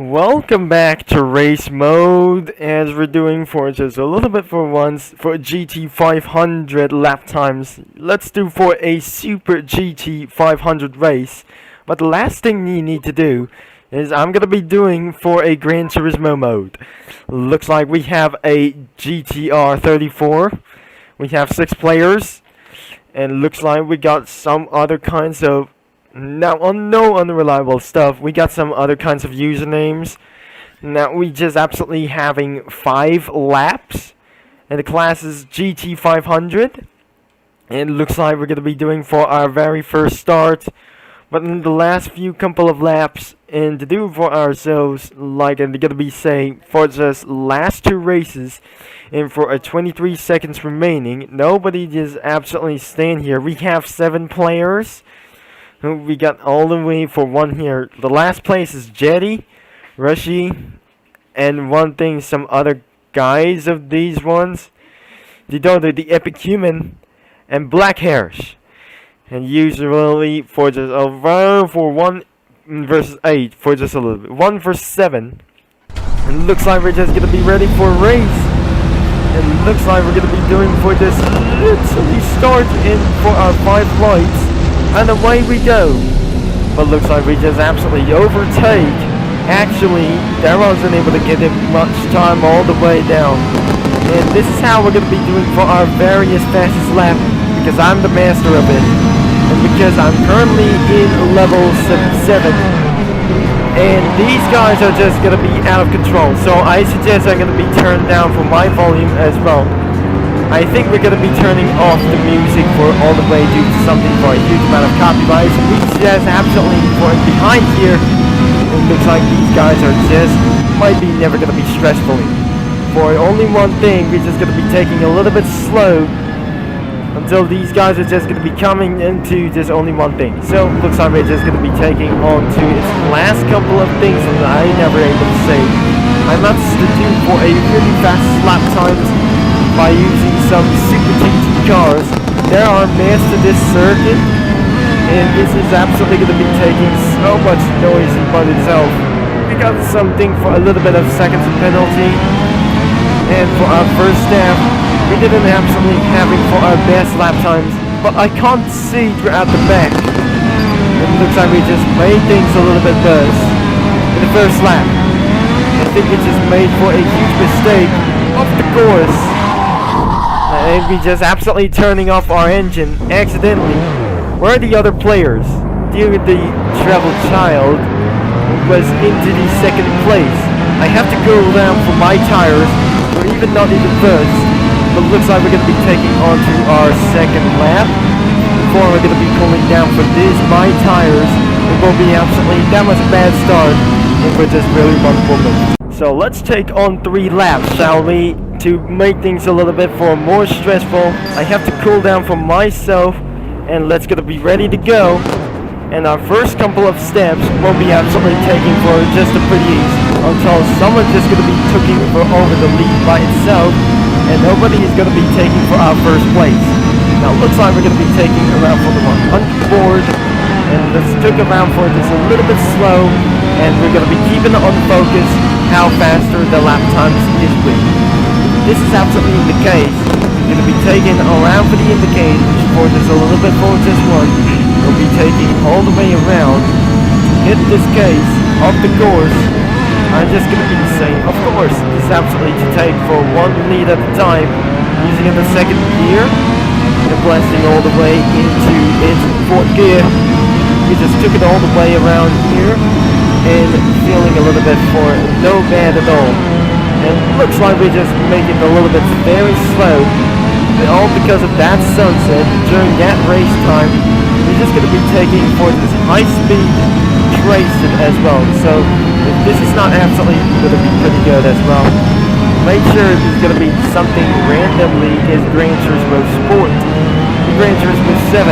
Welcome back to race mode, as we're doing for just a little bit for once for GT500 lap times. Let's do for a super GT500 race. But the last thing you need to do is I'm gonna be doing for a Gran Turismo mode. Looks like we have a GTR 34. We have 6 players, and looks like we got some other kinds of no unreliable stuff. We got some other kinds of usernames. Now we just absolutely having 5 laps, and the class is GT500. And it looks like we're gonna be doing for our very first start. But in the last few couple of laps, and to do for ourselves, like I'm gonna be saying, for just last 2 races, and for a 23 seconds remaining, nobody just absolutely stand here. We have 7 players. We got all the way for 1 here. The last place is Jetty, Rushy, and one thing, some other guys of these ones. The Epic Human, and Black Hairs. And usually for just around for 1 versus 8 for just a little bit. 1 versus 7. And looks like we're just gonna be ready for a race. And looks like we're gonna be doing for this literally start in for our 5 lights. And away we go. But looks like we just absolutely overtake. Actually, I wasn't able to get him much time all the way down. And this is how we're going to be doing for our various fastest lap, because I'm the master of it. And because I'm currently in level 7. And these guys are just going to be out of control. So I suggest I'm going to be turned down for my volume as well. I think we're going to be turning off the music for all the way due to something for a huge amount of copyrights. We just absolutely for behind here. It looks like these guys are just might be never going to be stressful. For only one thing, we're just going to be taking a little bit slow until these guys are just going to be coming into just only one thing. So looks like we're just going to be taking on to its last couple of things that I never able to say. I'm not to do for a really fast lap times by using some super GT cars. There are master this circuit, and this is absolutely going to be taking so much noise by itself. We got something for a little bit of seconds of penalty, and for our first step, we didn't absolutely having for our best lap times, but I can't see throughout the back. It looks like we just made things a little bit worse in the first lap. I think we just made for a huge mistake off the course. And we just absolutely turning off our engine accidentally. Where are the other players? The travel child was into the 2nd place. I have to go down for my tires. We're not even first. But looks like we're going to be taking on to our 2nd lap. Before we're going to be cooling down for this, my tires. It will be absolutely, that was a bad start. And we're just really one. So let's take on 3 laps, shall we? To make things a little bit more stressful. I have to cool down for myself, and let's gonna be ready to go. And our first couple of steps will be absolutely taking for just a pretty easy until someone's just gonna be taking over the lead by itself, and nobody is gonna be taking for our first place. Now it looks like we're gonna be taking around for the 100 board, and let's take around for this a little bit slow, and we're gonna be keeping on focus how faster the lap times is with. This is absolutely the case. We're going to be taking around for the indicators for just a little bit for just one. We'll be taking all the way around to hit this case off the course. I'm just going to be saying, of course, this is absolutely to take for 1 lead at a time, using in the 2nd gear and blasting all the way into its 4th gear. We just took it all the way around here and feeling a little bit for no bad at all. And looks like we're just making it a little bit very slow. And all because of that sunset during that race time. We're just going to be taking for this high speed racing as well. So this is not absolutely going to be pretty good as well. Make sure there's going to be something randomly is Gran Turismo Sport. The Gran Turismo 7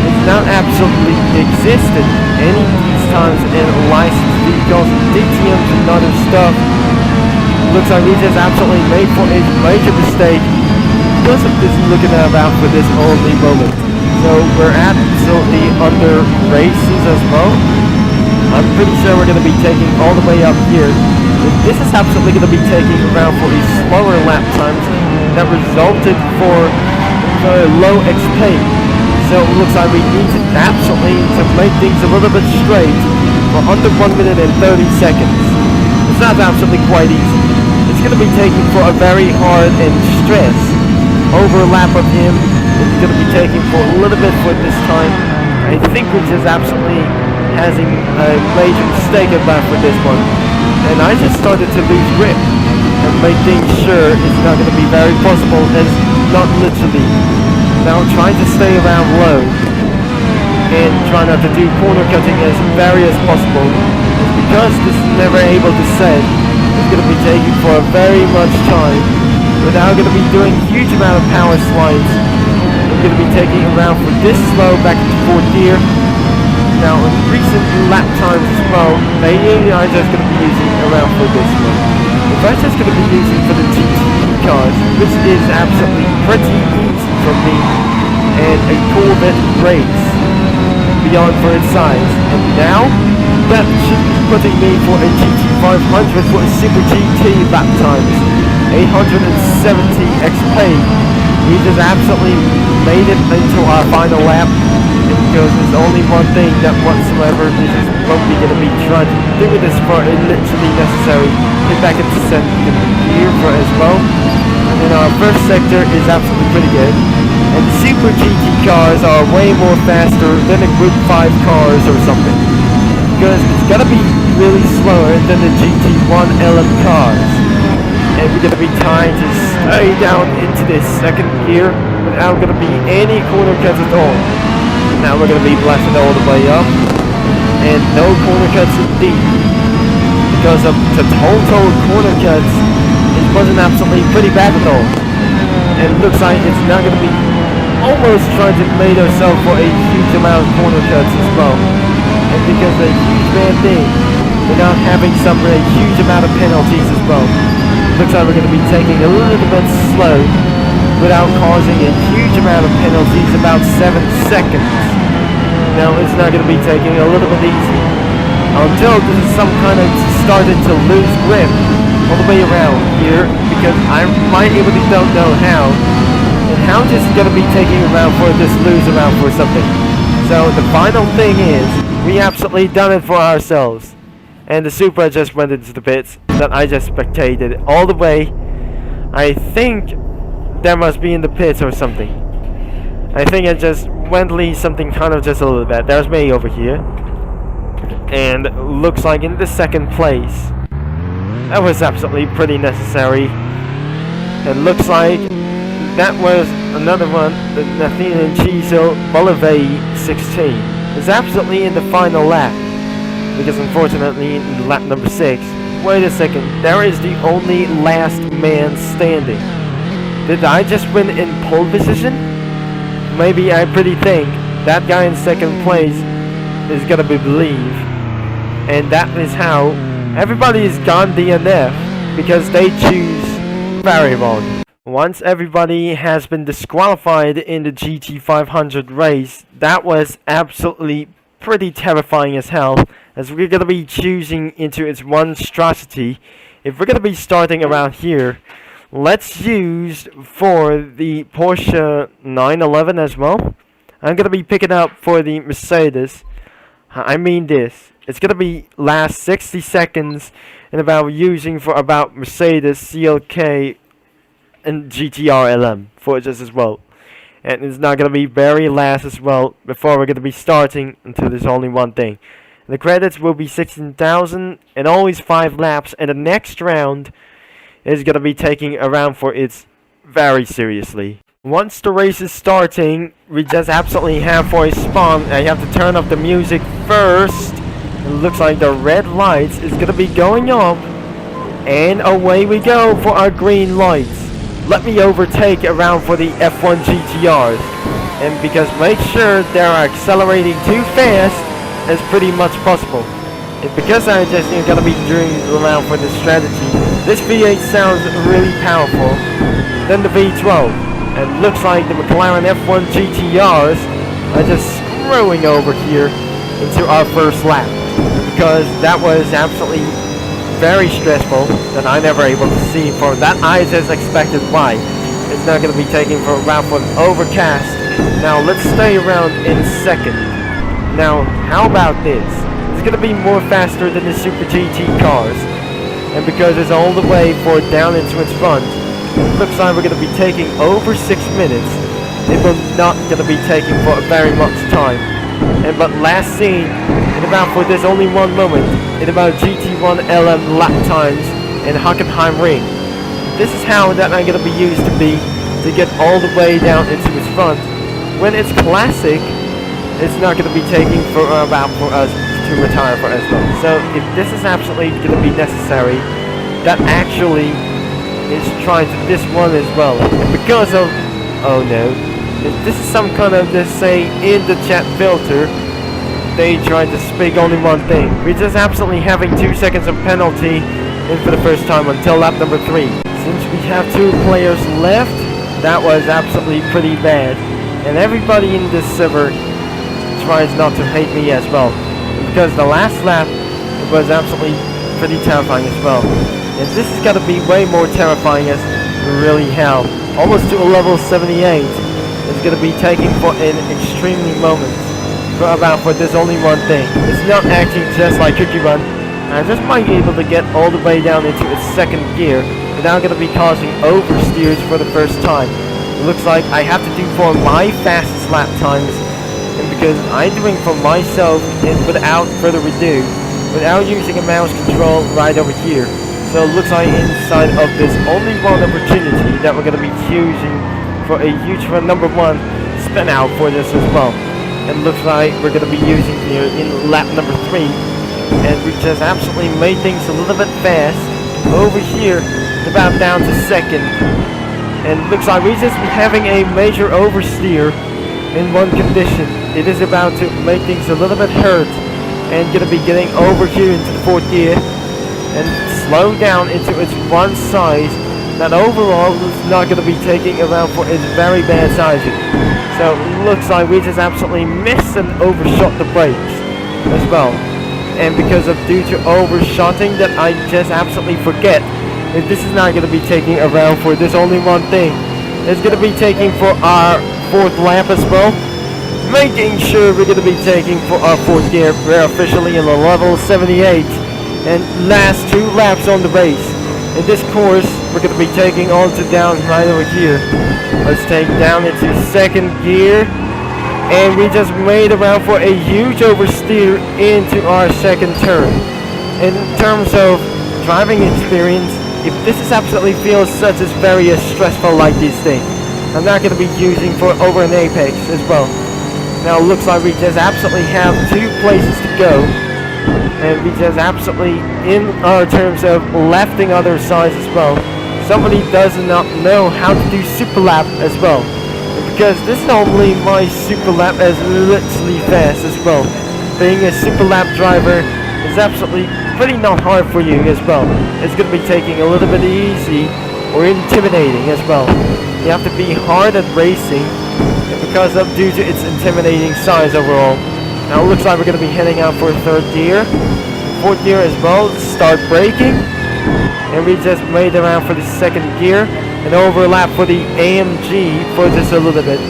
is not absolutely existed any of these times in licensed vehicles, DTMs and other stuff. Looks like we just absolutely made for a major mistake because of this looking about for this only moment. So we're absolutely under races as well. I'm pretty sure we're going to be taking all the way up here. This is absolutely going to be taking around for a slower lap times that resulted for low XP. So it looks like we need to absolutely to make things a little bit straight for under 1 minute and 30 seconds. It's not absolutely quite easy. It's going to be taking for a very hard and stress overlap of him. It's going to be taking for a little bit for this time. I think we're just absolutely having a major mistake at lap for this one. And I just started to lose grip and making sure it's not going to be very possible as not literally. Now trying to stay around low and try not to do corner cutting as very as possible. Because this is never able to set, it's going to be taking for a very much time. We're now going to be doing a huge amount of power slides. We're going to be taking around for this slow back into 4th gear. Now in recent lap times as well, maybe I'm just going to be using around for this one. If I'm just going to be using for the GT cars, which is absolutely pretty easy for me, and a Corvette race beyond for its size. And now, that should be putting me for a GT500 for a Super GT lap times. 870 XP. We just absolutely made it into our final lap. Because there's only one thing that whatsoever this is probably going to be trying to do with this for a literally necessary get back into 2nd gear for as well. And then our first sector is absolutely pretty good. And Super GT cars are way more faster than a Group 5 cars or something. Because it's going to be really slower than the GT1LM cars. And we're going to be trying to stay down into this 2nd gear without going to be any corner cuts at all. Now we're going to be blasted all the way up, and no corner cuts indeed, because of the total corner cuts, it wasn't absolutely pretty bad at all, and it looks like it's now going to be almost trying to make ourselves for a huge amount of corner cuts as well, and because of the huge bad thing, we're not having a huge amount of penalties as well. Looks like we're going to be taking a little bit slow, without causing a huge amount of penalties, about 7 seconds. Now it's not going to be taking a little bit easy until this is some kind of started to lose grip all the way around here, because I might really don't know how, and how this is going to be taking around for this lose around for something. So the final thing is, we absolutely done it for ourselves, and the Supra just went into the pits that I just spectated all the way. I think that must be in the pits or something. I think I just went leave something kind of just a little bit. There's me over here. And looks like in the 2nd place. That was absolutely pretty necessary. It looks like that was another one, the Nathan Chisel Bolivar 16. Is absolutely in the final lap. Because unfortunately in lap number 6. Wait a second, there is the only last man standing. Did I just win in pole position? Maybe I pretty think that guy in 2nd place is gonna be believed. And that is how everybody is gone DNF, because they choose very wrong. Once everybody has been disqualified in the GT500 race, that was absolutely pretty terrifying as hell, as we're gonna be choosing into its one strategy. If we're gonna be starting around here, let's use for the Porsche 911 as well. I'm going to be picking up for the Mercedes. I mean this. It's going to be last 60 seconds and about using for about Mercedes, CLK, and GTR-LM for just as well. And it's not going to be very last as well before we're going to be starting until there's only one thing. The credits will be 16,000 and always 5 laps, and the next round is going to be taking around for its very seriously. Once the race is starting, we just absolutely have for a spawn. I have to turn off the music first. It looks like the red lights is going to be going up, and away we go for our green lights. Let me overtake around for the F1 GTRs, and because make sure they're accelerating too fast as pretty much possible. And because I just going to be doing around for this strategy, this V8 sounds really powerful than the V12. And looks like the McLaren F1 GTRs are just screwing over here into our first lap. because that was absolutely very stressful that I never able to see for that I just expected. Why? It's not going to be taking for a round for an overcast. Now let's stay around in second. Now how about this? It's going to be more faster than the Super GT cars, and because it's all the way for down into its front, it looks like we're going to be taking over 6 minutes. It will not going to be taking for very much time. And but last seen in about for this only one moment in about GT1LM lap times in Hockenheimring. This is how that I'm going to be used to get all the way down into its front. When it's classic, it's not going to be taking for about for us to retire for as well. So if this is absolutely going to be necessary, that actually is trying to this one as well. And because of, oh no, if this is some kind of, just say, in the chat filter, they tried to speak only one thing. We're just absolutely having 2 seconds of penalty in for the first time until lap number 3. Since we have 2 players left, that was absolutely pretty bad. And everybody in this server tries not to hate me as well. Because the last lap, it was absolutely pretty terrifying as well. And this is going to be way more terrifying as really hell. Almost to a level 78. It's going to be taking for an extremely moment for this only one thing. It's not acting just like Cookie Run. I just might be able to get all the way down into its second gear without going to be causing oversteers for the first time. It looks like I have to do for my fastest lap times, and because I'm doing for myself and without further ado, without using a mouse control right over here. So it looks like inside of this only one opportunity that we're going to be using for a huge number 1 spin out for this as well. And looks like we're going to be using here in lap number 3, and we just absolutely made things a little bit fast over here, about down to second. And looks like we just be having a major oversteer in one condition. It is about to make things a little bit hurt, and going to be getting over here into the 4th gear and slow down into its one size that overall is not going to be taking around for its very bad sizing. So it looks like we just absolutely missed and overshot the brakes as well. And because of due to overshotting that I just absolutely forget that this is not going to be taking around for this only one thing. It's going to be taking for our 4th lap as well. Making sure we're going to be taking for our 4th gear. We're officially in the level 78 and last 2 laps on the race. In this course, we're going to be taking all to down right over here. Let's take down into 2nd gear. And we just made around for a huge oversteer into our 2nd turn. In terms of driving experience, if this is absolutely feels such as very stressful like this thing, I'm not going to be using for over an apex as well. Now it looks like we just absolutely have 2 places to go. And we just absolutely, in our terms of lefting other sides as well, somebody does not know how to do super lap as well. Because this normally my super lap is literally fast as well. Being a super lap driver is absolutely pretty not hard for you as well. It's going to be taking a little bit easy or intimidating as well. You have to be hard at racing, and because of due to its intimidating size overall. Now it looks like we're going to be heading out for 3rd gear, 4th gear as well. Start braking, and we just made around for the 2nd gear and overlap for the AMG for just a little bit.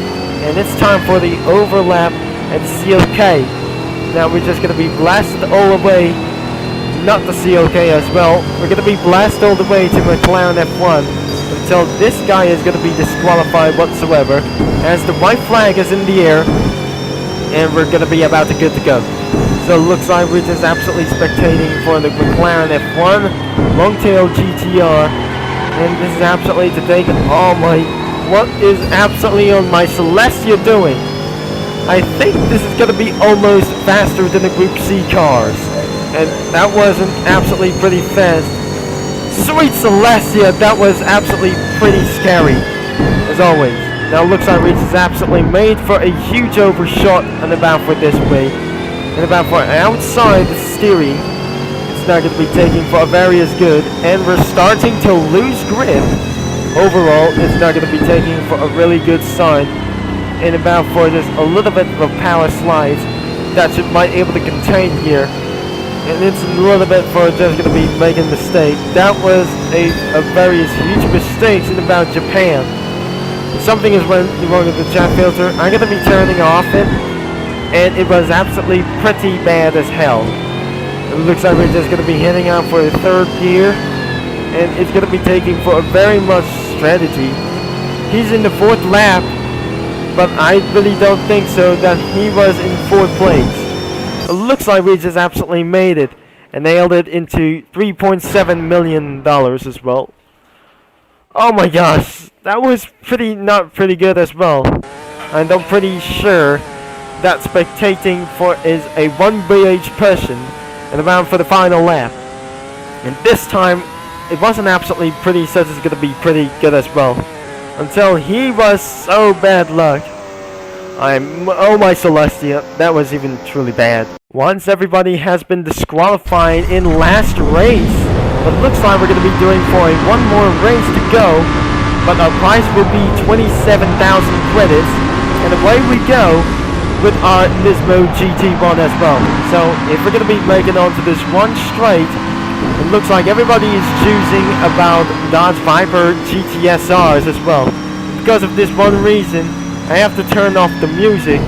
And it's time for the overlap at CLK. Now we're just going to be blasted all the way, not the CLK as well. We're going to be blasted all the way to McLaren F1 until this guy is going to be disqualified whatsoever, as the white flag is in the air. And we're going to be about to good to go. So it looks like we're just absolutely spectating for the McLaren F1 Longtail GTR. And this is absolutely to take it. Oh my, what is absolutely on my Celestia doing? I think this is going to be almost faster than the Group C cars. And that wasn't absolutely pretty fast. Sweet Celestia, that was absolutely pretty scary, as always. Now it looks like Reach is absolutely made for a huge overshot and about for this way. And about for outside the steering. It's not going to be taking for a very as good. And we're starting to lose grip. Overall, it's not going to be taking for a really good sign. And about for this a little bit of a power slide that should might able to contain here. and it's a little bit for just gonna be making a mistake. That was a very huge mistake in about Japan. Something is wrong with the jet filter. I'm gonna be turning off it, and it was absolutely pretty bad as hell. It looks like we're just gonna be heading out for the third gear, and it's gonna be taking for a very much strategy. He's in the fourth lap, but I really don't think so that he was in fourth place. It looks like we just absolutely made it and nailed it into $3.7 million as well. Oh my gosh, that was not pretty good as well. And I'm pretty sure that spectating for is a 1BH person and around for the final lap. And this time it wasn't absolutely pretty, so it's gonna be pretty good as well. Until he was so bad luck. Oh my Celestia, that was even truly bad. Once everybody has been disqualified in last race, it looks like we're going to be doing for one more race to go, but our prize will be 27,000 credits, and away we go with our Nismo GT1 as well. So if we're going to be making on to this one straight, it looks like everybody is choosing about Dodge Viper GTSRs as well. Because of this one reason, I have to turn off the music.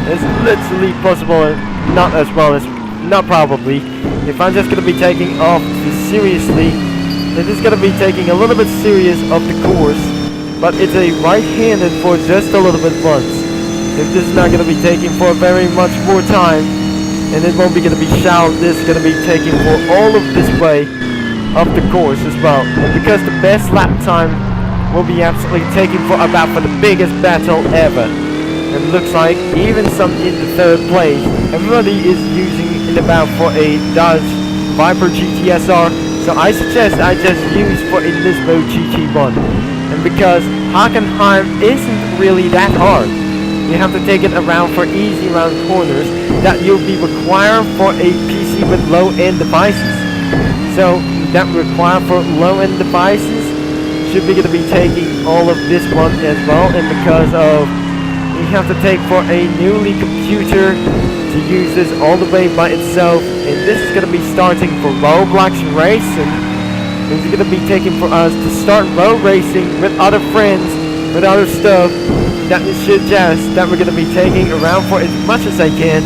It's literally possible, not as well as, not probably. If I'm just going to be taking off seriously, it is going to be taking a little bit serious of the course, but it's a right-handed for just a little bit once. If this is not going to be taking for very much more time, and it won't be going to be shallow, this is going to be taking for all of this way of the course as well. And because the best lap time will be absolutely taking for the biggest battle ever. It looks like even some in the third place, everybody is using it about for a Dodge Viper GTSR. So I suggest I just use for a Nismo GT1. And because Hockenheim isn't really that hard, you have to take it around for easy round corners that you'll be required for a PC with low-end devices. So that require for low-end devices should be going to be taking all of this one as well, and because of you have to take for a newly computer to use this all the way by itself, and this is going to be starting for Roblox racing. This is going to be taking for us to start road racing with other friends, with other stuff that suggest that we're going to be taking around for as much as I can.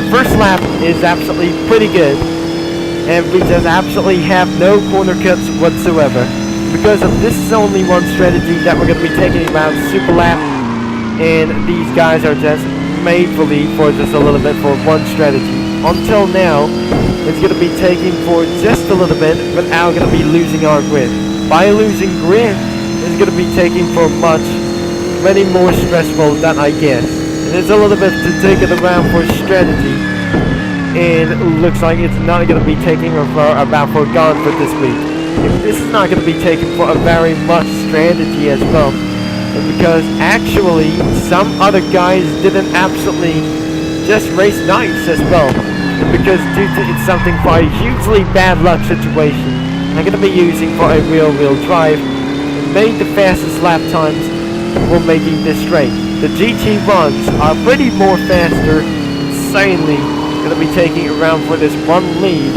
The first lap is absolutely pretty good, and we just absolutely have no corner cuts whatsoever. Because of this is only one strategy that we're going to be taking around Super Lap, and these guys are just made for just a little bit for one strategy. Until now, it's going to be taking for just a little bit without going to be losing our grip. By losing grip, it's going to be taking for many more stressful than I guess. And it's a little bit to take it around for strategy, and it looks like it's not going to be taking about for gone for this week. This is not going to be taken for a very much strategy as well, and because actually some other guys didn't absolutely just race nice as well, and because due to it's something for a hugely bad luck situation, I'm going to be using for a real drive and made the fastest lap times while making this straight. The GT1s are pretty more faster, insanely going to be taking around for this one lead.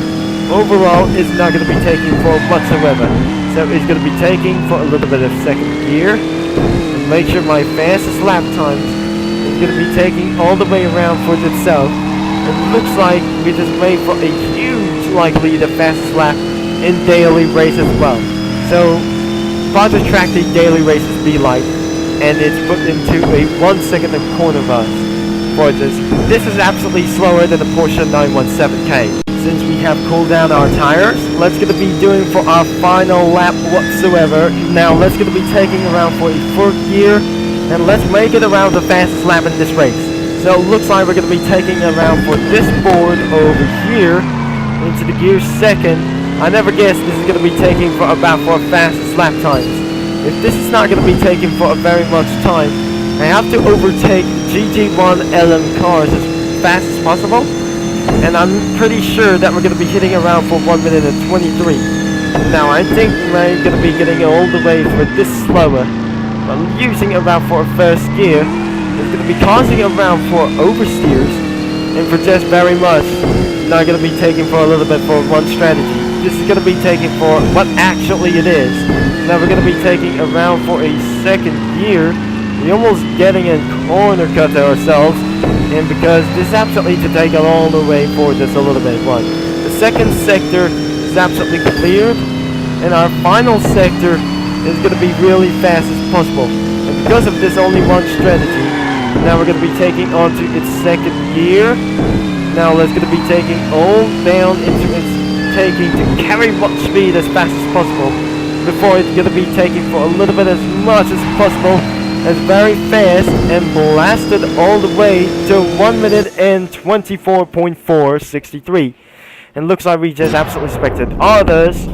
Overall, it's not going to be taking for whatsoever. So it's going to be taking for a little bit of second gear. And make sure my fastest lap times is going to be taking all the way around for itself. It looks like we just made for a huge likely the fastest lap in daily race as well. So, Project Trackday daily races be like, and it's put into a 1 second of corner rush. For this is absolutely slower than the Porsche 917K. Since we have cooled down our tires, let's gonna be doing for our final lap whatsoever. Now let's gonna be taking around for a fourth gear, and let's make it around the fastest lap in this race. So it looks like we're gonna be taking around for this board over here into the gear second. I never guessed this is gonna be taking for about for fastest lap times. If this is not gonna be taking for a very much time, I have to overtake GT1LM cars as fast as possible. And I'm pretty sure that we're going to be hitting around for 1 minute and 23. Now I think we're going to be getting all the way for this slower. But using around for first gear is going to be causing around for oversteers. And for just very much not going to be taken for a little bit for one strategy. This is going to be taken for what actually it is. Now we're going to be taking around for a second gear. We're almost getting a corner cut ourselves, and because this is absolutely to take it all the way for just a little bit. One. The second sector is absolutely cleared, and our final sector is going to be really fast as possible. And because of this only one strategy, now we're going to be taking onto its second gear. Now it's going to be taking all down into its taking to carry what speed as fast as possible before it's going to be taking for a little bit as much as possible as very fast and blasted all the way to 1 minute and 24.463. And looks like we just absolutely expected others.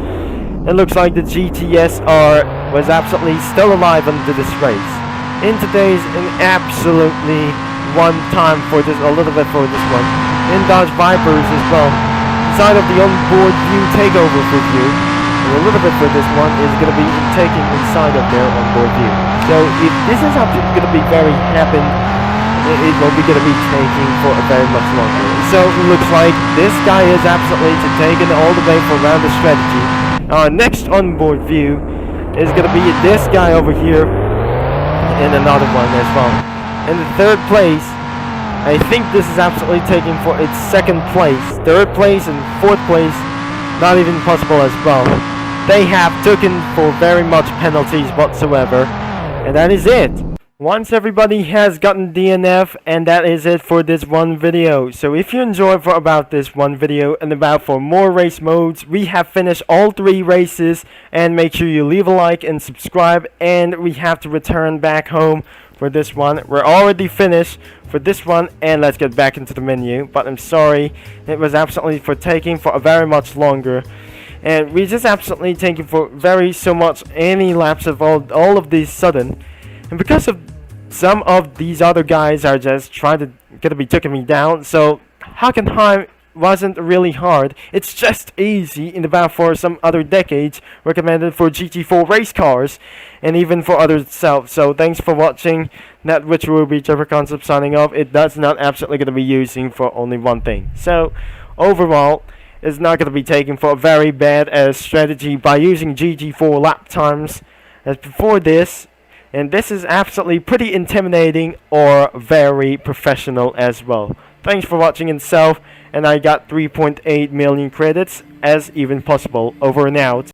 It looks like the GTSR was absolutely still alive under this race. In today's an absolutely one time for this, a little bit for this one. In Dodge Vipers as well. Inside of the onboard view takeover for view. And a little bit for this one is going to be taking inside of their onboard view. So if this is actually going to be very happen, it will be going to be taking for a very much longer. So it looks like this guy is absolutely taken all the way for round the strategy. Our next onboard view is going to be this guy over here and another one as well. In the third place, I think this is absolutely taking for its second place. Third place and fourth place, not even possible as well. They have taken for very much penalties whatsoever, and that is it. Once everybody has gotten DNF, and that is it for this one video. So if you enjoyed for about this one video and about for more race modes, we have finished all 3 races, and make sure you leave a like and subscribe, and we have to return back home for this one. We're already finished for this one, and let's get back into the menu. But I'm sorry, it was absolutely for taking for a very much longer, and we just absolutely taking for very so much any laps of all of these sudden. And because of some of these other guys are just trying to gonna be taking me down, so Hockenheim wasn't really hard. It's just easy in about for some other decades, recommended for GT4 race cars and even for other itself. So thanks for watching. That which will be Trevor Concept signing off. It does not absolutely gonna be using for only one thing. So overall, it's not gonna be taken for a very bad strategy by using GT4 lap times as before this. And this is absolutely pretty intimidating or very professional as well. Thanks for watching itself, and I got 3.8 million credits as even possible. Over and out.